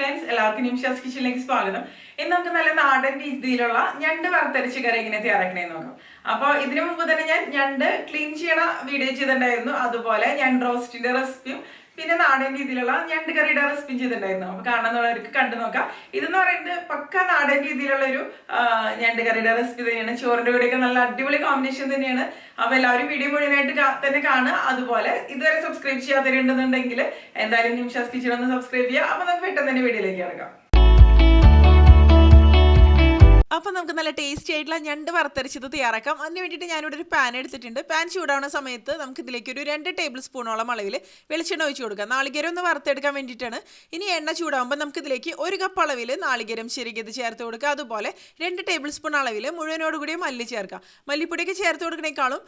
Friends, എല്ലാവർക്കും നിംഷാസ് കിച്ചണിലേക്ക് സ്വാഗതം. ഇന്ന് നമുക്ക് നല്ല നാടൻ രീതിയിലുള്ള ഞണ്ട് വറുത്തരച്ച് കറി എങ്ങനെ തയ്യാറാക്കണേന്ന് നോക്കാം. അപ്പോൾ ഇതിനു മുമ്പ് തന്നെ ഞാൻ ഞണ്ട് ക്ലീൻ ചെയ്യണ വീഡിയോ ചെയ്തിട്ടുണ്ടായിരുന്നു. അതുപോലെ ഞണ്ട് റോസ്റ്റിന്റെ റെസിപ്പിയും പിന്നെ നാടൻ രീതിയിലുള്ള ഞണ്ട് കറിയുടെ റെസിപ്പിയും ചെയ്തിട്ടുണ്ടായിരുന്നു. അപ്പൊ കാണുന്നവർക്ക് കണ്ടു നോക്കാം. ഇതെന്ന് പറയുന്നത് പക്ക നാടൻ രീതിയിലുള്ള ഒരു ഞണ്ട് കറിയുടെ റെസിപ്പി തന്നെയാണ്. ചോറിന്റെ കൂടെയൊക്കെ നല്ല അടിപൊളി കോമ്പിനേഷൻ തന്നെയാണ്. അപ്പൊ എല്ലാവരും വീഡിയോ മുഴുവനായിട്ട് തന്നെ കാണുക. അതുപോലെ ഇതുവരെ സബ്സ്ക്രൈബ് ചെയ്യാത്തവരുണ്ടെന്നുണ്ടെങ്കിൽ എന്തായാലും നിംഷാസ് കിച്ചൺ ഒന്ന് സബ്സ്ക്രൈബ് ചെയ്യുക. അപ്പൊ നമുക്ക് പെട്ടെന്ന് തന്നെ വീഡിയോയിലേക്ക് കിടക്കാം. അപ്പോൾ നമുക്ക് നല്ല ടേസ്റ്റി ആയിട്ടുള്ള ഞണ്ട് വറുത്തരച്ചത് തയ്യാറാക്കാം. അതിന് വേണ്ടിയിട്ട് ഞാനിവിടെ ഒരു പാൻ എടുത്തിട്ടുണ്ട്. പാൻ ചൂടാവുന്ന സമയത്ത് നമുക്ക് ഇതിലേക്ക് ഒരു 2 ടേബിൾ സ്പൂണോളം അളവിൽ വെളിച്ചെണ്ണ ഒഴിച്ച് കൊടുക്കാം. നാളികേരം ഒന്ന് വറുത്തെടുക്കാൻ വേണ്ടിയിട്ടാണ്. ഇനി എണ്ണ ചൂടാകുമ്പോൾ നമുക്ക് ഇതിലേക്ക് 1 കപ്പ് അളവിൽ നാളികേരം ചെറുകിയത് ചേർത്ത് കൊടുക്കുക. അതുപോലെ 2 ടേബിൾ സ്പൂൺ അളവിൽ മുഴുവനോടുകൂടി മല്ലി ചേർക്കാം. മല്ലിപ്പൊടിയൊക്കെ ചേർത്ത് കൊടുക്കണേക്കാളും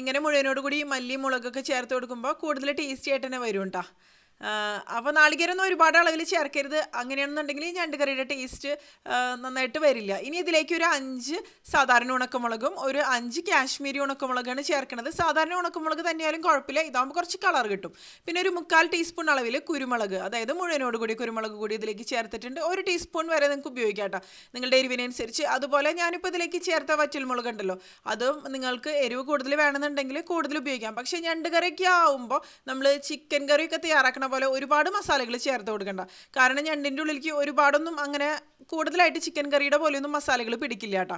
ഇങ്ങനെ മുഴുവനോടുകൂടി മല്ലി മുളകൊക്കെ ചേർത്ത് കൊടുക്കുമ്പോൾ കൂടുതൽ ടേസ്റ്റി ആയിട്ട് തന്നെ വരും കേട്ടോ. അപ്പോൾ നാളികേരൊന്നും ഒരുപാട് അളവിൽ ചേർക്കരുത്. അങ്ങനെയാണെന്നുണ്ടെങ്കിൽ ഈ ഞണ്ട് കറിയുടെ ടേസ്റ്റ് നന്നായിട്ട് വരില്ല. ഇനി ഇതിലേക്ക് ഒരു 5 സാധാരണ ഉണക്കമുളകും ഒരു 5 കാശ്മീരി ഉണക്കമുളകാണ് ചേർക്കുന്നത്. സാധാരണ ഉണക്കമുളക് തന്നെയാലും കുഴപ്പമില്ല, ഇതാകുമ്പോൾ കുറച്ച് കളർ കിട്ടും. പിന്നെ ഒരു 3/4 ടീസ്പൂൺ അളവിൽ കുരുമുളക്, അതായത് മുഴുവനോട് കൂടി കുരുമുളക് കൂടി ഇതിലേക്ക് ചേർത്തിട്ടുണ്ട്. 1 ടീസ്പൂൺ വരെ നിങ്ങൾക്ക് ഉപയോഗിക്കാം കേട്ടോ, നിങ്ങളുടെ എരിവിനനുസരിച്ച്. അതുപോലെ ഞാനിപ്പോൾ ഇതിലേക്ക് ചേർത്ത വറ്റൽമുളക് ഉണ്ടല്ലോ, അതും നിങ്ങൾക്ക് എരിവ് കൂടുതൽ വേണമെന്നുണ്ടെങ്കിൽ കൂടുതൽ ഉപയോഗിക്കാം. പക്ഷേ ഞണ്ട് കറിയൊക്കെ ആവുമ്പോൾ നമ്മൾ ചിക്കൻ കറിയൊക്കെ തയ്യാറാക്കണം പോലെ ഒരുപാട് മസാലകൾ ചേർത്ത് കൊടുക്കണ്ട. കാരണം ഞണ്ടിൻ്റെ ഉള്ളിലേക്ക് ഒരുപാടൊന്നും അങ്ങനെ കൂടുതലായിട്ട് ചിക്കൻ കറിയുടെ പോലെയൊന്നും മസാലകൾ പിടിക്കില്ല കേട്ടോ.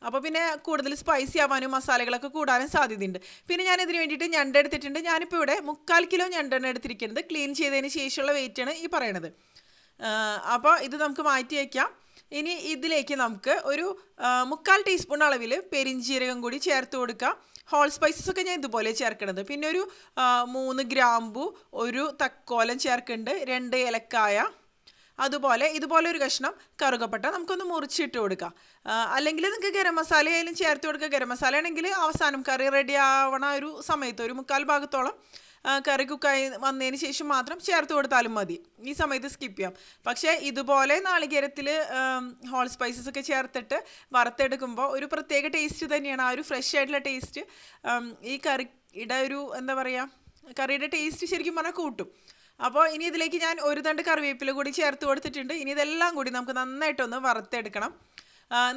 അപ്പോൾ പിന്നെ കൂടുതൽ സ്പൈസി ആവാനും മസാലകളൊക്കെ കൂടാനും സാധ്യതയുണ്ട്. പിന്നെ ഞാൻ ഇതിന് വേണ്ടിയിട്ട് ഞണ്ട് എടുത്തിട്ടുണ്ട്. ഞാനിപ്പോൾ ഇവിടെ 3/4 കിലോ ഞണ്ടാണ് എടുത്തിരിക്കുന്നത്. ക്ലീൻ ചെയ്തതിന് ശേഷമുള്ള വെയിറ്റാണ് ഈ പറയണത്. അപ്പോൾ ഇത് നമുക്ക് മാറ്റി വയ്ക്കാം. ഇനി ഇതിലേക്ക് നമുക്ക് ഒരു 3/4 ടീസ്പൂൺ അളവിൽ പെരിഞ്ജീരകം കൂടി ചേർത്ത് കൊടുക്കാം. ഹോൾ സ്പൈസസ് ഒക്കെ ഞാൻ ഇതുപോലെ ചേർക്കണത്. പിന്നെ ഒരു 3 ഗ്രാമ്പു, ഒരു തക്കോലം ചേർക്കുന്നുണ്ട്, 2 ഏലക്കായ, അതുപോലെ ഇതുപോലെ ഒരു കഷ്ണം കറുകപ്പട്ട നമുക്കൊന്ന് മുറിച്ചിട്ട് കൊടുക്കാം. അല്ലെങ്കിൽ നിങ്ങൾക്ക് ഗരം മസാല ആയാലും ചേർത്ത് കൊടുക്കുക. ഗരം മസാല ആണെങ്കിൽ അവസാനം കറി റെഡി ആവണ ഒരു സമയത്ത് ഒരു 3/4 ഭാഗത്തോളം കറി കുക്കായി വന്നതിന് ശേഷം മാത്രം ചേർത്ത് കൊടുത്താലും മതി. ഈ സമയത്ത് സ്കിപ്പ് ചെയ്യാം. പക്ഷേ ഇതുപോലെ നാളികേരത്തിൽ ഹോൾ സ്പൈസസ് ഒക്കെ ചേർത്തിട്ട് വറുത്തെടുക്കുമ്പോൾ ഒരു പ്രത്യേക ടേസ്റ്റ് തന്നെയാണ്. ആ ഒരു ഫ്രഷ് ആയിട്ടുള്ള ടേസ്റ്റ് ഈ കറിയുടെ ഒരു എന്താ പറയുക, കറിയുടെ ടേസ്റ്റ് ശരിക്കും പറഞ്ഞാൽ കൂട്ടും. അപ്പോൾ ഇനി ഇതിലേക്ക് ഞാൻ ഒരു തണ്ട് കറിവേപ്പില കൂടി ചേർത്ത് കൊടുത്തിട്ടുണ്ട്. ഇനി ഇതെല്ലാം കൂടി നമുക്ക് നന്നായിട്ടൊന്ന് വറുത്തെടുക്കണം.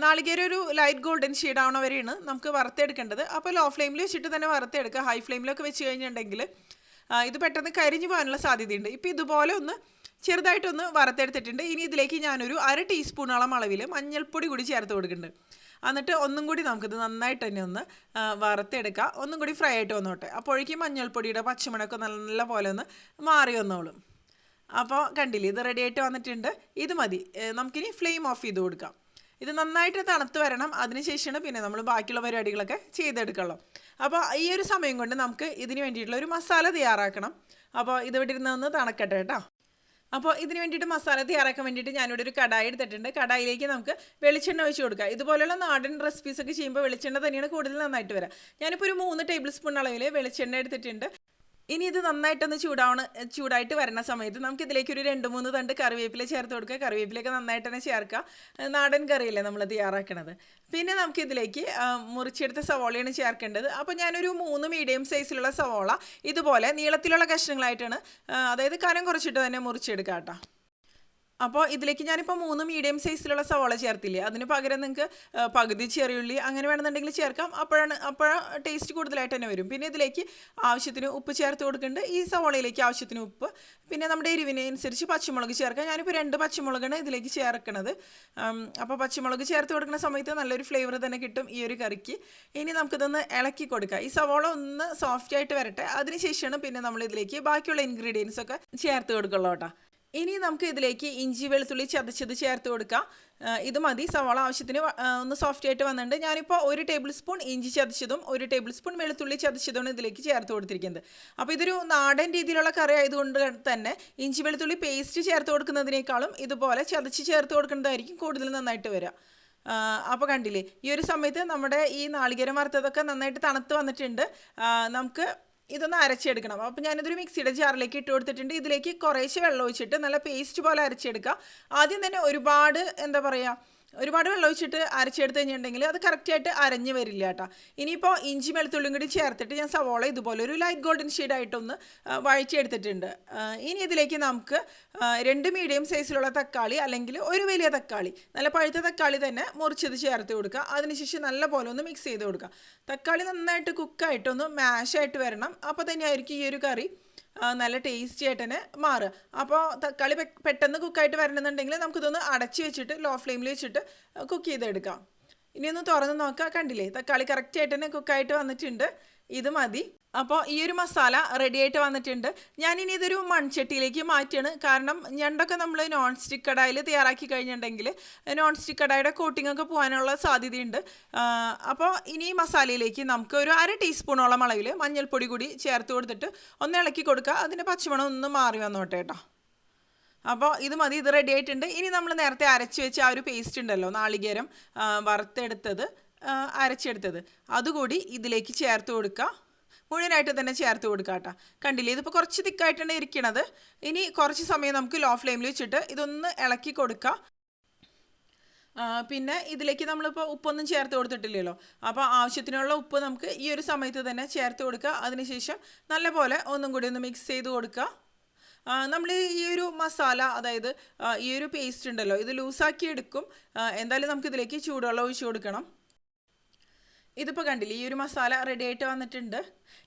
നാളികേരം ഒരു ലൈറ്റ് ഗോൾഡൻ ഷെയ്ഡ് ആവണ വരെയാണ് നമുക്ക് വറുത്തെടുക്കേണ്ടത്. അപ്പോൾ ലോ ഫ്ലെയിമിൽ വെച്ചിട്ട് തന്നെ വറുത്തെടുക്കുക. ഹൈ ഫ്ലെയിമിലൊക്കെ വെച്ച് കഴിഞ്ഞിട്ടുണ്ടെങ്കിൽ ഇത് പെട്ടെന്ന് കരിഞ്ഞു പോകാനുള്ള സാധ്യതയുണ്ട്. ഇപ്പോൾ ഇതുപോലെ ഒന്ന് ചെറുതായിട്ടൊന്ന് വറുത്തെടുത്തിട്ടുണ്ട്. ഇനി ഇതിലേക്ക് ഞാനൊരു 1/2 ടീസ്പൂണോളം അളവിൽ മഞ്ഞൾപ്പൊടി കൂടി ചേർത്ത് കൊടുക്കുന്നുണ്ട്. എന്നിട്ട് ഒന്നും കൂടി നമുക്കിത് നന്നായിട്ട് തന്നെ ഒന്ന് വറുത്തെടുക്കാം. ഒന്നും കൂടി ഫ്രൈ ആയിട്ട് വന്നോട്ടെ. അപ്പോഴേക്കും മഞ്ഞൾപ്പൊടിയുടെ പച്ചമണമൊക്കെ നല്ല പോലെ ഒന്ന് മാറി വന്നോളും. അപ്പോൾ കണ്ടില്ലേ, ഇത് റെഡി ആയിട്ട് വന്നിട്ടുണ്ട്. ഇത് മതി. നമുക്കിനി ഫ്ലെയിം ഓഫ് ചെയ്ത് കൊടുക്കാം. ഇത് നന്നായിട്ട് തണുത്ത് വരണം. അതിനുശേഷമാണ് പിന്നെ നമ്മൾ ബാക്കിയുള്ള പരിപാടികളൊക്കെ ചെയ്തെടുക്കണം. അപ്പോൾ ഈ ഒരു സമയം കൊണ്ട് നമുക്ക് ഇതിന് വേണ്ടിയിട്ടുള്ള ഒരു മസാല തയ്യാറാക്കണം. അപ്പോൾ ഇത് ഇവിടെ ഇരുന്ന് തണുക്കട്ടെ കേട്ടോ. അപ്പോൾ ഇതിന് വേണ്ടിയിട്ട് മസാല തയ്യാറാക്കാൻ വേണ്ടിയിട്ട് ഞാനിവിടെ ഒരു കടായി എടുത്തിട്ടുണ്ട്. കടായിലേക്ക് നമുക്ക് വെളിച്ചെണ്ണ ഒഴിച്ച് കൊടുക്കുക. ഇതുപോലെയുള്ള നാടൻ റെസിപ്പീസൊക്കെ ചെയ്യുമ്പോൾ വെളിച്ചെണ്ണ തന്നെയാണ് കൂടുതൽ നന്നായിട്ട് വരിക. ഞാനിപ്പോൾ ഒരു 3 ടേബിൾ സ്പൂൺ അളവിൽ വെളിച്ചെണ്ണ എടുത്തിട്ടുണ്ട്. ഇനി ഇത് നന്നായിട്ടൊന്ന് ചൂടായിട്ട് വരുന്ന സമയത്ത് നമുക്ക് ഇതിലേക്ക് ഒരു 2-3 തണ്ട് കറിവേപ്പില ചേർത്ത് കൊടുക്കുക. കറിവേപ്പിലയൊക്കെ നന്നായിട്ട് തന്നെ ചേർക്കുക. നാടൻ കറിയല്ലേ നമ്മൾ തയ്യാറാക്കണത്. പിന്നെ നമുക്ക് ഇതിലേക്ക് മുറിച്ചെടുത്ത സവോളയാണ് ചേർക്കേണ്ടത്. അപ്പോൾ ഞാനൊരു 3 മീഡിയം സൈസിലുള്ള സവോള ഇതുപോലെ നീളത്തിലുള്ള കഷ്ണങ്ങളായിട്ടാണ്, അതായത് കനം കുറച്ചിട്ട് തന്നെ മുറിച്ചെടുക്കുക കേട്ടോ. അപ്പോൾ ഇതിലേക്ക് ഞാനിപ്പോൾ 3 മീഡിയം സൈസിലുള്ള സവോള ചേർത്തില്ലേ, അതിന് പകരം നിങ്ങൾക്ക് പകുതി ചെറിയുള്ളി അങ്ങനെ വേണമെന്നുണ്ടെങ്കിൽ ചേർക്കാം. അപ്പോൾ ടേസ്റ്റ് കൂടുതലായിട്ട് തന്നെ വരും. പിന്നെ ഇതിലേക്ക് ആവശ്യത്തിന് ഉപ്പ് ചേർത്ത് കൊടുക്കുന്നുണ്ട്. ഈ സവോളയിലേക്ക് ആവശ്യത്തിന് ഉപ്പ്, പിന്നെ നമ്മുടെ എരിവിനനുസരിച്ച് പച്ചമുളക് ചേർക്കാം. ഞാനിപ്പോൾ 2 പച്ചമുളകാണ് ഇതിലേക്ക് ചേർക്കുന്നത്. അപ്പോൾ പച്ചമുളക് ചേർത്ത് കൊടുക്കുന്ന സമയത്ത് നല്ലൊരു ഫ്ലേവർ തന്നെ കിട്ടും ഈ ഒരു കറിക്ക്. ഇനി നമുക്കിതൊന്ന് ഇളക്കി കൊടുക്കാം. ഈ സവോള ഒന്ന് സോഫ്റ്റ് ആയിട്ട് വരട്ടെ. അതിനുശേഷമാണ് പിന്നെ നമ്മൾ ഇതിലേക്ക് ബാക്കിയുള്ള ഇൻഗ്രീഡിയൻസ് ഒക്കെ ചേർത്ത് കൊടുക്കുള്ളൂ കേട്ടോ. ഇനി നമുക്ക് ഇതിലേക്ക് ഇഞ്ചി വെളുത്തുള്ളി ചതച്ചത് ചേർത്ത് കൊടുക്കാം. ഇത് മതി. സവാള ആവശ്യത്തിന് ഒന്ന് സോഫ്റ്റ് ആയിട്ട് വന്നിട്ടുണ്ട്. ഞാനിപ്പോൾ 1 ടേബിൾ സ്പൂൺ ഇഞ്ചി ചതച്ചതും 1 ടേബിൾ സ്പൂൺ വെളുത്തുള്ളി ചതച്ചതുമാണ് ഇതിലേക്ക് ചേർത്ത് കൊടുത്തിരിക്കുന്നത്. അപ്പോൾ ഇതൊരു നാടൻ രീതിയിലുള്ള കറി ആയതുകൊണ്ട് തന്നെ ഇഞ്ചി വെളുത്തുള്ളി പേസ്റ്റ് ചേർത്ത് കൊടുക്കുന്നതിനേക്കാളും ഇതുപോലെ ചതച്ച് ചേർത്ത് കൊടുക്കുന്നതായിരിക്കും കൂടുതൽ നന്നായിട്ട് വരിക. അപ്പോൾ കണ്ടില്ലേ, ഈ ഒരു സമയത്ത് നമ്മുടെ ഈ നാളികേരം വറുത്തതൊക്കെ നന്നായിട്ട് തണുത്ത് വന്നിട്ടുണ്ട്. നമുക്ക് ഇതൊന്ന് അരച്ചെടുക്കണം. അപ്പോൾ ഞാനിതൊരു മിക്സിയുടെ ജാറിലേക്ക് ഇട്ട് കൊടുത്തിട്ടുണ്ട്. ഇതിലേക്ക് കുറേശ്ശെ വെള്ളം ഒഴിച്ചിട്ട് നല്ല പേസ്റ്റ് പോലെ അരച്ചെടുക്കുക. ആദ്യം തന്നെ ഒരുപാട് എന്താ പറയുക ഒരുപാട് വെള്ളം ഒഴിച്ചിട്ട് അരച്ചെടുത്ത് കഴിഞ്ഞിട്ടുണ്ടെങ്കിൽ അത് കറക്റ്റായിട്ട് അരഞ്ഞ് വരില്ല കേട്ടോ. ഇനിയിപ്പോൾ ഇഞ്ചി വെളുത്തുള്ളിയും കൂടി ചേർത്തിട്ട് ഞാൻ സവോള ഇതുപോലെ ഒരു ലൈറ്റ് ഗോൾഡൻ ഷെയ്ഡായിട്ടൊന്ന് വഴച്ചെടുത്തിട്ടുണ്ട്. ഇനി ഇതിലേക്ക് നമുക്ക് 2 മീഡിയം സൈസിലുള്ള തക്കാളി അല്ലെങ്കിൽ ഒരു വലിയ തക്കാളി, നല്ല പഴുത്ത തക്കാളി തന്നെ മുറിച്ചത് ചേർത്ത് കൊടുക്കുക. അതിനുശേഷം നല്ല പോലെ ഒന്ന് മിക്സ് ചെയ്ത് കൊടുക്കുക. തക്കാളി നന്നായിട്ട് കുക്കായിട്ടൊന്ന് മാഷായിട്ട് വരണം. അപ്പോൾ തന്നെയായിരിക്കും ഈ ഒരു കറി നല്ല ടേസ്റ്റി ആയിട്ട് തന്നെ മാറുക. അപ്പോൾ തക്കാളി പെട്ടെന്ന് കുക്കായിട്ട് വരണമെന്നുണ്ടെങ്കിൽ നമുക്കിതൊന്ന് അടച്ച് വെച്ചിട്ട് ലോ ഫ്ലെയിമിൽ വെച്ചിട്ട് കുക്ക് ചെയ്തെടുക്കാം. ഇനിയൊന്ന് തുറന്ന് നോക്കാം. കണ്ടില്ലേ, തക്കാളി കറക്റ്റായിട്ട് തന്നെ കുക്കായിട്ട് വന്നിട്ടുണ്ട്. ഇത് മതി. അപ്പോൾ ഈ ഒരു മസാല റെഡി ആയിട്ട് വന്നിട്ടുണ്ട്. ഞാനിനി ഇതൊരു മൺചട്ടിയിലേക്ക് മാറ്റുകയാണ്. കാരണം ഞണ്ടൊക്കെ നമ്മൾ നോൺ സ്റ്റിക്ക് കടായിൽ തയ്യാറാക്കി കഴിഞ്ഞിട്ടുണ്ടെങ്കിൽ നോൺ സ്റ്റിക്ക് കടായുടെ കോട്ടിംഗ് ഒക്കെ പോകാനുള്ള സാധ്യതയുണ്ട്. അപ്പോൾ ഇനി ഈ മസാലയിലേക്ക് നമുക്ക് ഒരു 1/2 ടീസ്പൂണോളം അളവിൽ മഞ്ഞൾപ്പൊടി കൂടി ചേർത്ത് കൊടുത്തിട്ട് ഒന്ന് ഇളക്കി കൊടുക്കുക. അതിൻ്റെ പച്ചമണം ഒന്ന് മാറി വന്നോട്ടെ കേട്ടോ. അപ്പോൾ ഇത് മതി, ഇത് റെഡി ആയിട്ടുണ്ട്. ഇനി നമ്മൾ നേരത്തെ അരച്ച് വെച്ച ആ ഒരു പേസ്റ്റ് ഉണ്ടല്ലോ, നാളികേരം വറുത്തെടുത്തത്, അരച്ചെടുത്തത്, അതുകൂടി ഇതിലേക്ക് ചേർത്ത് കൊടുക്കുക. മുഴുവനായിട്ട് തന്നെ ചേർത്ത് കൊടുക്കുക കേട്ടോ. കണ്ടില്ലേ, ഇതിപ്പോൾ കുറച്ച് തിക്കായിട്ടാണ് ഇരിക്കണത്. ഇനി കുറച്ച് സമയം നമുക്ക് ലോ ഫ്ലെയിമിൽ വെച്ചിട്ട് ഇതൊന്ന് ഇളക്കി കൊടുക്കുക. പിന്നെ ഇതിലേക്ക് നമ്മളിപ്പോൾ ഉപ്പൊന്നും ചേർത്ത് കൊടുത്തിട്ടില്ലല്ലോ, അപ്പോൾ ആവശ്യത്തിനുള്ള ഉപ്പ് നമുക്ക് ഈ ഒരു സമയത്ത് തന്നെ ചേർത്ത് കൊടുക്കുക. അതിനുശേഷം നല്ലപോലെ ഒന്നും കൂടി ഒന്ന് മിക്സ് ചെയ്ത് കൊടുക്കുക. നമ്മൾ ഈ ഒരു മസാല, അതായത് ഈ ഒരു പേസ്റ്റ് ഉണ്ടല്ലോ, ഇത് ലൂസാക്കി എടുക്കും. എന്തായാലും നമുക്കിതിലേക്ക് ചൂടുവെള്ളം ഒഴിച്ച് കൊടുക്കണം. ഇതിപ്പോൾ കണ്ടില്ലേ, ഈ ഒരു മസാല റെഡി ആയിട്ട് വന്നിട്ടുണ്ട്.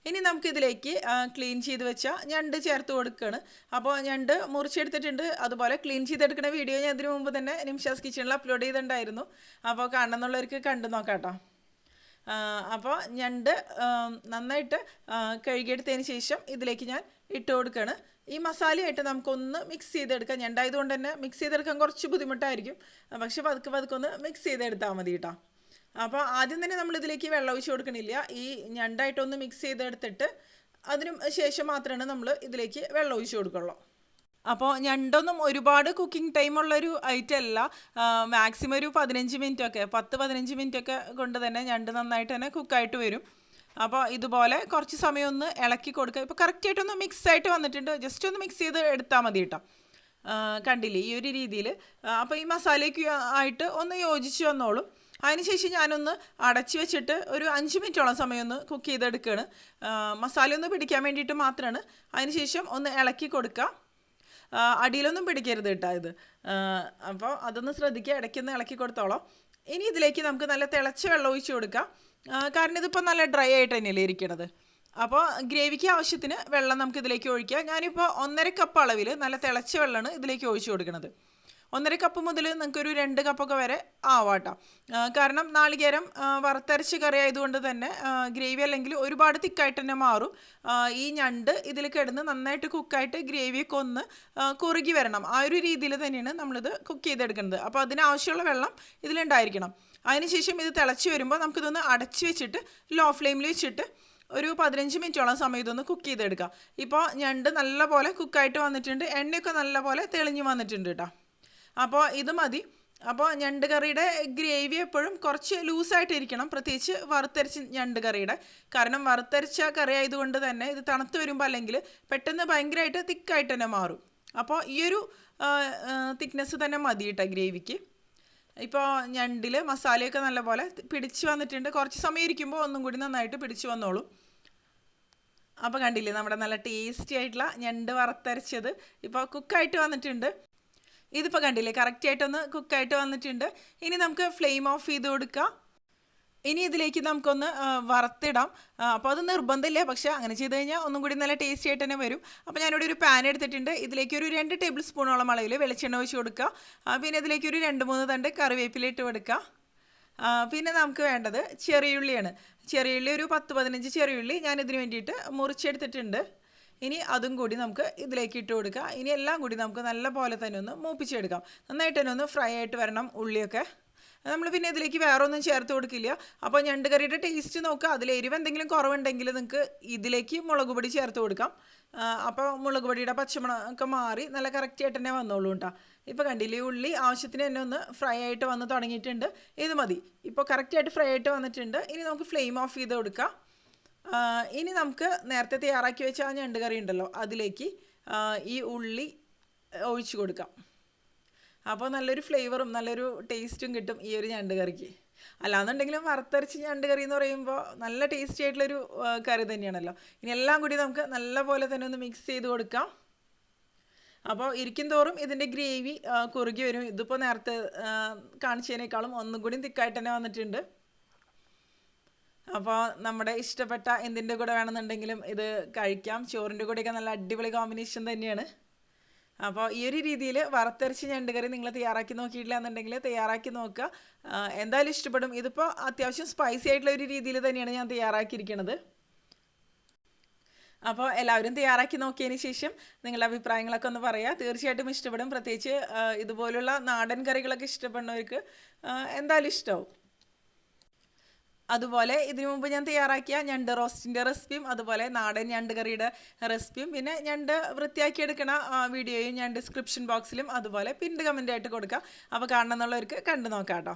ഇനി നമുക്കിതിലേക്ക് ക്ലീൻ ചെയ്ത് വെച്ച ഞണ്ട് ചേർത്ത് കൊടുക്കുകയാണ്. അപ്പോൾ ഞണ്ട് മുറിച്ചെടുത്തിട്ടുണ്ട്. അതുപോലെ ക്ലീൻ ചെയ്തെടുക്കുന്ന വീഡിയോ ഞാൻ ഇതിനു മുമ്പ് തന്നെ നിംഷാസ് കിച്ചണിൽ അപ്ലോഡ് ചെയ്തിട്ടുണ്ടായിരുന്നു. അപ്പോൾ കാണണമെന്നുള്ളവർക്ക് കണ്ടു നോക്കാം കേട്ടോ. അപ്പോൾ ഞണ്ട് നന്നായിട്ട് കഴുകിയെടുത്തതിന് ശേഷം ഇതിലേക്ക് ഞാൻ ഇട്ട് കൊടുക്കുകയാണ്. ഈ മസാലയായിട്ട് നമുക്കൊന്ന് മിക്സ് ചെയ്തെടുക്കാം. ഞണ്ടായതുകൊണ്ട് തന്നെ മിക്സ് ചെയ്തെടുക്കാൻ കുറച്ച് ബുദ്ധിമുട്ടായിരിക്കും, പക്ഷെ പതുക്കെ ഒന്ന് മിക്സ് ചെയ്തെടുത്താൽ മതി കേട്ടോ. അപ്പോൾ ആദ്യം തന്നെ നമ്മളിതിലേക്ക് വെള്ളം ഒഴിച്ച് കൊടുക്കണില്ല. ഈ ഞണ്ടായിട്ടൊന്ന് മിക്സ് ചെയ്തെടുത്തിട്ട് അതിന് ശേഷം മാത്രമാണ് നമ്മൾ ഇതിലേക്ക് വെള്ളം ഒഴിച്ച് കൊടുക്കുള്ളൂ. അപ്പോൾ ഞണ്ടൊന്നും ഒരുപാട് കുക്കിംഗ് ടൈമുള്ളൊരു ഐറ്റം അല്ല. മാക്സിമം ഒരു 15 മിനിറ്റൊക്കെ, 10-15 മിനിറ്റൊക്കെ കൊണ്ട് തന്നെ ഞണ്ട് നന്നായിട്ട് തന്നെ കുക്കായിട്ട് വരും. അപ്പോൾ ഇതുപോലെ കുറച്ച് സമയം ഒന്ന് ഇളക്കി കൊടുക്കുക. ഇപ്പോൾ കറക്റ്റായിട്ടൊന്ന് മിക്സായിട്ട് വന്നിട്ടുണ്ട്. ജസ്റ്റ് ഒന്ന് മിക്സ് ചെയ്ത് എടുത്താൽ മതി കേട്ടോ. കണ്ടില്ലേ, ഈ ഒരു രീതിയിൽ. അപ്പോൾ ഈ മസാലയ്ക്ക് ആയിട്ട് ഒന്ന് യോജിച്ച് വന്നോളും. അതിനുശേഷം ഞാനൊന്ന് അടച്ച് വെച്ചിട്ട് ഒരു 5 മിനിറ്റോളം സമയം ഒന്ന് കുക്ക് ചെയ്തെടുക്കുകയാണ്. മസാല ഒന്ന് പിടിക്കാൻ വേണ്ടിയിട്ട് മാത്രമാണ്. അതിനുശേഷം ഒന്ന് ഇളക്കി കൊടുക്കുക. അടിയിലൊന്നും പിടിക്കരുത് കേട്ടോ ഇത്. അപ്പോൾ അതൊന്ന് ശ്രദ്ധിക്കുക, ഇടയ്ക്കൊന്ന് ഇളക്കി കൊടുത്തോളാം. ഇനി ഇതിലേക്ക് നമുക്ക് നല്ല തിളച്ച വെള്ളം ഒഴിച്ച് കൊടുക്കാം. കാരണം ഇതിപ്പോൾ നല്ല ഡ്രൈ ആയിട്ട് തന്നെയല്ലേ ഇരിക്കണത്. അപ്പോൾ ഗ്രേവിക്ക് ആവശ്യത്തിന് വെള്ളം നമുക്ക് ഇതിലേക്ക് ഒഴിക്കാം. ഞാനിപ്പോൾ 1.5 കപ്പ് അളവിൽ നല്ല തിളച്ച വെള്ളമാണ് ഇതിലേക്ക് ഒഴിച്ച് കൊടുക്കുന്നത്. 1.5 കപ്പ് മുതൽ നിങ്ങൾക്കൊരു 2 കപ്പൊക്കെ വരെ ആവാട്ടോ. കാരണം നാളികേരം വറുത്തരച്ച് കറി ആയതുകൊണ്ട് തന്നെ ഗ്രേവി അല്ലെങ്കിൽ ഒരുപാട് തിക്കായിട്ട് തന്നെ മാറും. ഈ ഞണ്ട് ഇതിൽ കിടന്ന് നന്നായിട്ട് കുക്കായിട്ട് ഗ്രേവിയൊക്കെ ഒന്ന് കുറുകി വരണം. ആ ഒരു രീതിയിൽ തന്നെയാണ് നമ്മളിത് കുക്ക് ചെയ്തെടുക്കുന്നത്. അപ്പോൾ അതിനാവശ്യമുള്ള വെള്ളം ഇതിലുണ്ടായിരിക്കണം. അതിനുശേഷം ഇത് തിളച്ച് വരുമ്പോൾ നമുക്കിതൊന്ന് അടച്ച് വെച്ചിട്ട് ലോ ഫ്ലെയിമിൽ വെച്ചിട്ട് ഒരു 15 മിനിറ്റോളം സമയം ഇതൊന്ന് കുക്ക് ചെയ്തെടുക്കാം. ഇപ്പോൾ ഞണ്ട് നല്ലപോലെ കുക്കായിട്ട് വന്നിട്ടുണ്ട്. എണ്ണയൊക്കെ നല്ലപോലെ തെളിഞ്ഞ് വന്നിട്ടുണ്ട് കേട്ടോ. അപ്പോൾ ഇത് മതി. അപ്പോൾ ഞണ്ട് കറിയുടെ ഗ്രേവി എപ്പോഴും കുറച്ച് ലൂസായിട്ടിരിക്കണം, പ്രത്യേകിച്ച് വറുത്തരച്ച ഞണ്ട് കറിയുടെ. കാരണം വറുത്തരച്ച കറി ആയതുകൊണ്ട് തന്നെ ഇത് തണുത്ത് വരുമ്പോൾ അല്ലെങ്കിൽ പെട്ടെന്ന് ഭയങ്കരമായിട്ട് തിക്കായിട്ട് തന്നെ മാറും. അപ്പോൾ ഈ ഒരു തിക്നെസ് തന്നെ മതി കേട്ടോ ഗ്രേവിക്ക്. ഇപ്പോൾ ഞണ്ടിൽ മസാലയൊക്കെ നല്ലപോലെ പിടിച്ച് വന്നിട്ടുണ്ട്. കുറച്ച് സമയം ഇരിക്കുമ്പോൾ ഒന്നും കൂടി നന്നായിട്ട് പിടിച്ച് വന്നോളും. അപ്പോൾ കണ്ടില്ലേ, നമ്മുടെ നല്ല ടേസ്റ്റി ആയിട്ടുള്ള ഞണ്ട് വറുത്തരച്ചത് ഇപ്പോൾ കുക്കായിട്ട് വന്നിട്ടുണ്ട്. ഇതിപ്പോൾ കണ്ടില്ലേ, കറക്റ്റായിട്ടൊന്ന് കുക്കായിട്ട് വന്നിട്ടുണ്ട്. ഇനി നമുക്ക് ഫ്ലെയിം ഓഫ് ചെയ്ത് കൊടുക്കാം. ഇനി ഇതിലേക്ക് നമുക്കൊന്ന് വറുത്തിടാം. അപ്പോൾ അത് നിർബന്ധമില്ല, പക്ഷേ അങ്ങനെ ചെയ്ത് കഴിഞ്ഞാൽ ഒന്നും കൂടി നല്ല ടേസ്റ്റി ആയിട്ട് തന്നെ വരും. അപ്പോൾ ഞാനിവിടെ ഒരു പാൻ എടുത്തിട്ടുണ്ട്. ഇതിലേക്ക് ഒരു 2 ടേബിൾ സ്പൂണോളം അളവിൽ വെളിച്ചെണ്ണ ഒഴിച്ച് കൊടുക്കുക. പിന്നെ ഇതിലേക്ക് ഒരു 2-3 തണ്ട് കറിവേപ്പില ഇട്ട് കൊടുക്കുക. പിന്നെ നമുക്ക് വേണ്ടത് ചെറിയുള്ളിയാണ്. ചെറിയുള്ളി ഒരു 10-15 ചെറിയുള്ളി ഞാനിതിന് വേണ്ടിയിട്ട് മുറിച്ചെടുത്തിട്ടുണ്ട്. ഇനി അതും കൂടി നമുക്ക് ഇതിലേക്ക് ഇട്ട് കൊടുക്കുക. ഇനി എല്ലാം കൂടി നമുക്ക് നല്ല പോലെ തന്നെ ഒന്ന് മൂപ്പിച്ചെടുക്കാം. നന്നായിട്ട് തന്നെ ഒന്ന് ഫ്രൈ ആയിട്ട് വരണം ഉള്ളിയൊക്കെ. നമ്മൾ പിന്നെ ഇതിലേക്ക് വേറെ ഒന്നും ചേർത്ത് കൊടുക്കില്ല. അപ്പോൾ ഞണ്ട് കറിയുടെ ടേസ്റ്റ് നോക്കുക. അതിൽ എരിവ് എന്തെങ്കിലും കുറവുണ്ടെങ്കിൽ നിങ്ങൾക്ക് ഇതിലേക്ക് മുളക് പൊടി ചേർത്ത് കൊടുക്കാം. അപ്പോൾ മുളക് പൊടിയുടെ പച്ചമണമൊക്കെ മാറി നല്ല കറക്റ്റായിട്ട് തന്നെ വന്നോളൂ കേട്ടോ. ഇപ്പോൾ കണ്ടില്ലേ, ഉള്ളി ആവശ്യത്തിന് തന്നെ ഒന്ന് ഫ്രൈ ആയിട്ട് വന്ന് തുടങ്ങിയിട്ടുണ്ട്. ഇത് മതി, ഇപ്പോൾ കറക്റ്റായിട്ട് ഫ്രൈ ആയിട്ട് വന്നിട്ടുണ്ട്. ഇനി നമുക്ക് ഫ്ലെയിം ഓഫ് ചെയ്ത് കൊടുക്കാം. ഇനി നമുക്ക് നേരത്തെ തയ്യാറാക്കി വെച്ച ആ ഞണ്ട് കറി ഉണ്ടല്ലോ, അതിലേക്ക് ഈ ഉള്ളി ഒഴിച്ച് കൊടുക്കാം. അപ്പോൾ നല്ലൊരു ഫ്ലേവറും നല്ലൊരു ടേസ്റ്റും കിട്ടും ഈ ഒരു ഞണ്ട് കറിക്ക്. അല്ലാന്നുണ്ടെങ്കിലും വറുത്തരച്ച് ഞണ്ട് കറി എന്ന് പറയുമ്പോൾ നല്ല ടേസ്റ്റി ആയിട്ടുള്ളൊരു കറി തന്നെയാണല്ലോ. ഇനി എല്ലാം കൂടി നമുക്ക് നല്ല പോലെ തന്നെ ഒന്ന് മിക്സ് ചെയ്ത് കൊടുക്കാം. അപ്പോൾ ഇരിക്കും തോറും ഇതിൻ്റെ ഗ്രേവി കുറുകി വരും. ഇതിപ്പോൾ നേരത്തെ കാണിച്ചതിനേക്കാളും ഒന്നും കൂടി തിക്കായിട്ട് തന്നെ വന്നിട്ടുണ്ട്. അപ്പോൾ നമ്മുടെ ഇഷ്ടപ്പെട്ട എന്തിൻ്റെ കൂടെ വേണമെന്നുണ്ടെങ്കിലും ഇത് കഴിക്കാം. ചോറിൻ്റെ കൂടെയൊക്കെ നല്ല അടിപൊളി കോമ്പിനേഷൻ തന്നെയാണ്. അപ്പോൾ ഈ ഒരു രീതിയിൽ വറുത്തരച്ച് ഞണ്ട് കറി നിങ്ങൾ തയ്യാറാക്കി നോക്കിയിട്ടില്ല എന്നുണ്ടെങ്കിൽ തയ്യാറാക്കി നോക്കുക. എന്തായാലും ഇഷ്ടപ്പെടും. ഇതിപ്പോൾ അത്യാവശ്യം സ്പൈസി ആയിട്ടുള്ള ഒരു രീതിയിൽ തന്നെയാണ് ഞാൻ തയ്യാറാക്കിയിരിക്കുന്നത്. അപ്പോൾ എല്ലാവരും തയ്യാറാക്കി നോക്കിയതിന് ശേഷം നിങ്ങളുടെ അഭിപ്രായങ്ങളൊക്കെ ഒന്ന് പറയുക. തീർച്ചയായിട്ടും ഇഷ്ടപ്പെടും. പ്രത്യേകിച്ച് ഇതുപോലുള്ള നാടൻ കറികളൊക്കെ ഇഷ്ടപ്പെടുന്നവർക്ക് എന്തായാലും ഇഷ്ടമാവും. അതുപോലെ ഇതിനു മുമ്പ് ഞാൻ തയ്യാറാക്കിയ ഞണ്ട് റോസ്റ്റിൻ്റെ റെസിപ്പിയും അതുപോലെ നാടൻ ഞണ്ട് കറിയുടെ റെസിപ്പിയും പിന്നെ ഞണ്ട് വൃത്തിയാക്കിയെടുക്കണ വീഡിയോയും ഞാൻ ഡിസ്ക്രിപ്ഷൻ ബോക്സിലും അതുപോലെ പിൻഡ് കമൻ്റ് ആയിട്ട് കൊടുക്കാം. അപ്പോൾ കാണണമെന്നുള്ളവർക്ക് കണ്ടു നോക്കാം കേട്ടോ.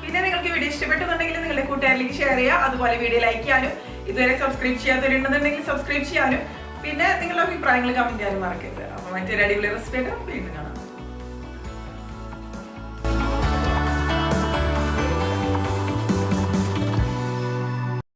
പിന്നെ നിങ്ങൾക്ക് വീഡിയോ ഇഷ്ടപ്പെട്ടുന്നുണ്ടെങ്കിൽ നിങ്ങളുടെ കൂട്ടുകാരിലേക്ക് ഷെയർ ചെയ്യുക. അതുപോലെ വീഡിയോ ലൈക്ക് ചെയ്യാനും ഇതുവരെ സബ്സ്ക്രൈബ് ചെയ്യാത്തവരുണ്ടെന്നുണ്ടെങ്കിൽ സബ്സ്ക്രൈബ് ചെയ്യാനും പിന്നെ നിങ്ങളുടെ അഭിപ്രായങ്ങൾ കമന്റ് ചെയ്യാനും മറക്കരുത്. അപ്പോൾ മറ്റൊരു അടിപൊളി റെസിപ്പി ആയിട്ട് വീണ്ടും കാണാം.